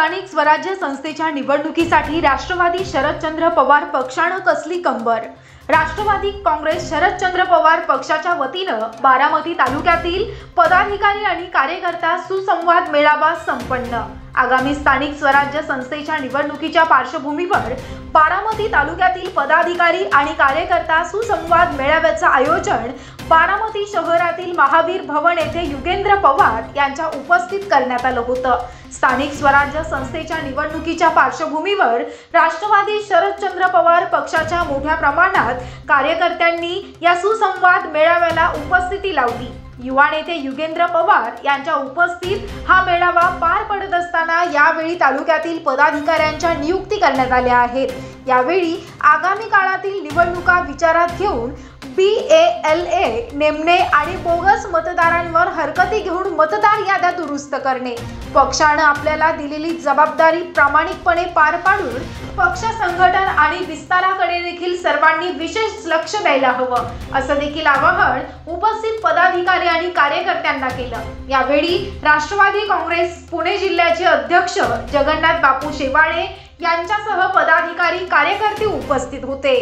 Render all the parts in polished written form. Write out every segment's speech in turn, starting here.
स्थानिक स्वराज्य संस्थेच्या निवडणुकीसाठी राष्ट्रवादी शरदचंद्र पवार पक्षानं कसली कंबर। राष्ट्रवादी काँग्रेस शरदचंद्र पवार पक्षाच्या वतीनं बारामती तालुक्यातील पदाधिकारी आणि कार्यकर्ता सुसंवाद मेळावा संपन्न। आगामी स्थानिक स्वराज्य संस्थेच्या निवडणुकीच्या पार्श्वभूमीवर बारामती तालुक्यातील पदाधिकारी आणि कार्यकर्ता सुसंवाद मेळाव्याचं आयोजन बारामती शहरातील महावीर भवन येथे युगेंद्र पवार यांच्या उपस्थित करण्यात आलं होतं। स्थानिक स्वराज्य संस्थेच्या निवडणुकीच्या पार्श्वभूमीवर राष्ट्रवादी शरदचंद्र पवार पक्षाच्या मोठ्या प्रमाणात कार्यकर्त्यांनी या सुसंवाद मेळाव्याला उपस्थिती लावली। युवा नेते युगेंद्र पवार यांच्या उपस्थित हा मेळावा पार पडत असताना यावेळी तालुक्यातील पदाधिकाऱ्यांच्या नियुक्ती करण्यात आल्या आहेत। यावेळी आगामी काळातील निवडणुका विचारात घेऊन BALA नेमणे आणि बोगस मतदारांवर हरकती घेऊन मतदार याद्या दुरुस्त करणे, पक्षाने आपल्याला दिलेली जबाबदारी प्रामाणिकपणे पार पाडून पक्ष संघटन आणि विस्ताराकडे देखील सर्वांनी विशेष लक्ष द्यायला हवं, असं देखील आवाहन उपस्थित पदाधिकारी आणि कार्यकर्त्यांना केलं। यावेळी राष्ट्रवादी काँग्रेस पुणे जिल्ह्याचे अध्यक्ष जगन्नाथ बापू शेवाळे यांच्यासह पदाधिकारी कार्यकर्ते उपस्थित होते।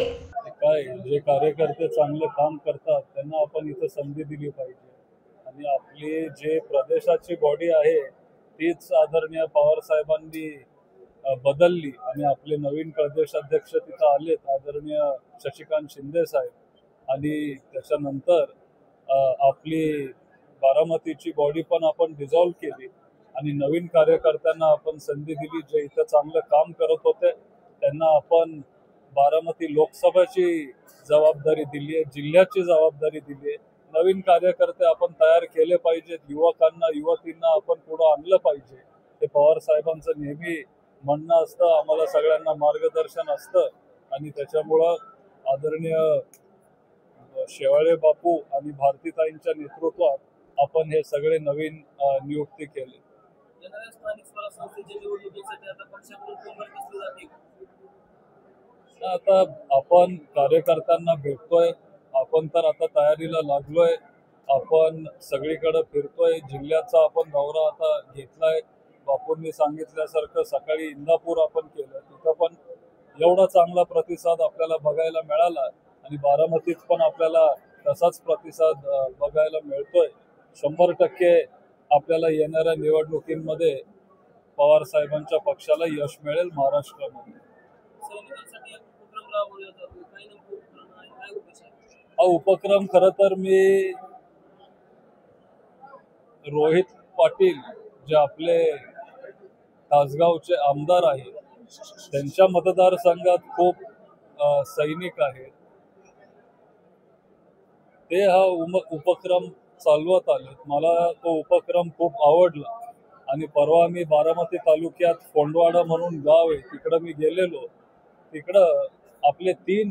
काय जे कार्यकर्ते चांगले काम करतात त्यांना आपण इथं संधी दिली पाहिजे आणि आपली जे प्रदेशाची बॉडी आहे तीच आदरणीय पवार साहेबांनी बदलली आणि आपले नवीन प्रदेशाध्यक्ष तिथं आलेत आदरणीय शशिकांत शिंदे साहेब आणि त्याच्यानंतर आपली बारामतीची बॉडी पण आपण डिझॉल्व केली आणि नवीन कार्यकर्त्यांना आपण संधी दिली जे इथं चांगलं काम करत होते त्यांना आपण बारामती लोकसभेची जबाबदारी दिली आहे, जिल्ह्याची जबाबदारी दिली आहे। नवीन कार्यकर्ते आपण तयार केले पाहिजेत, युवकांना युवतींना आपण पुढे आणलं पाहिजे। ते पवार साहेबांचं नेहमी म्हणणं असतं, आम्हाला सगळ्यांना मार्गदर्शन असतं आणि त्याच्यामुळं आदरणीय शेवाळे बापू आणि भारतीताईंच्या नेतृत्वात आपण हे सगळे नवीन नियुक्ती केले। आता आपण कार्यकर्त्यांना भेटतोय, आपण तर आता तयारीला लागलोय, आपण सगळीकडे फिरतोय, जिल्ह्याचा आपण दौरा आता घेतलाय। बापूंनी सांगितल्यासारखं सकाळी इंदापूर आपण केलं, तिथं पण एवढा चांगला प्रतिसाद आपल्याला बघायला मिळाला आणि बारामतीत पण आपल्याला तसाच प्रतिसाद बघायला मिळतोय। 100% आपल्याला येणाऱ्या निवडणुकीमध्ये पवार साहेबांच्या पक्षाला यश मिळेल महाराष्ट्रामध्ये। हा उपक्रम खरं तर मी रोहित पाटील जे आपले तासगावचे आमदार आहेत त्यांच्या मतदारसंघात खूप सैनिक आहेत, ते हा उपक्रम चालवत आले। मला तो उपक्रम खूप आवडला आणि परवा मी बारामती तालुक्यात फोंडवाडा म्हणून गाव आहे तिकडं मी गेलेलो। तिकडं आपले 3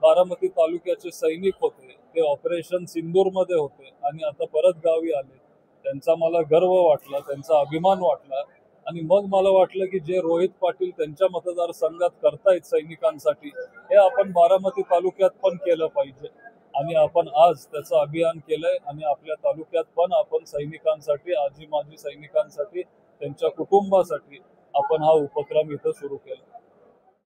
बारामती तालुक्याचे सैनिक होते, ते ऑपरेशन सिंदूरमध्ये होते आणि आता परत गावी आले। त्यांचा मला गर्व वाटला, त्यांचा अभिमान वाटला आणि मग मला वाटलं की जे रोहित पाटील त्यांच्या मतदारसंघात करतायत सैनिकांसाठी हे आपण बारामती तालुक्यात पण केलं पाहिजे आणि आपण आज त्याचं अभियान केलंय आणि आपल्या तालुक्यात पण आपण सैनिकांसाठी, आजी माजी सैनिकांसाठी, त्यांच्या कुटुंबासाठी आपण हा उपक्रम इथं सुरू केला।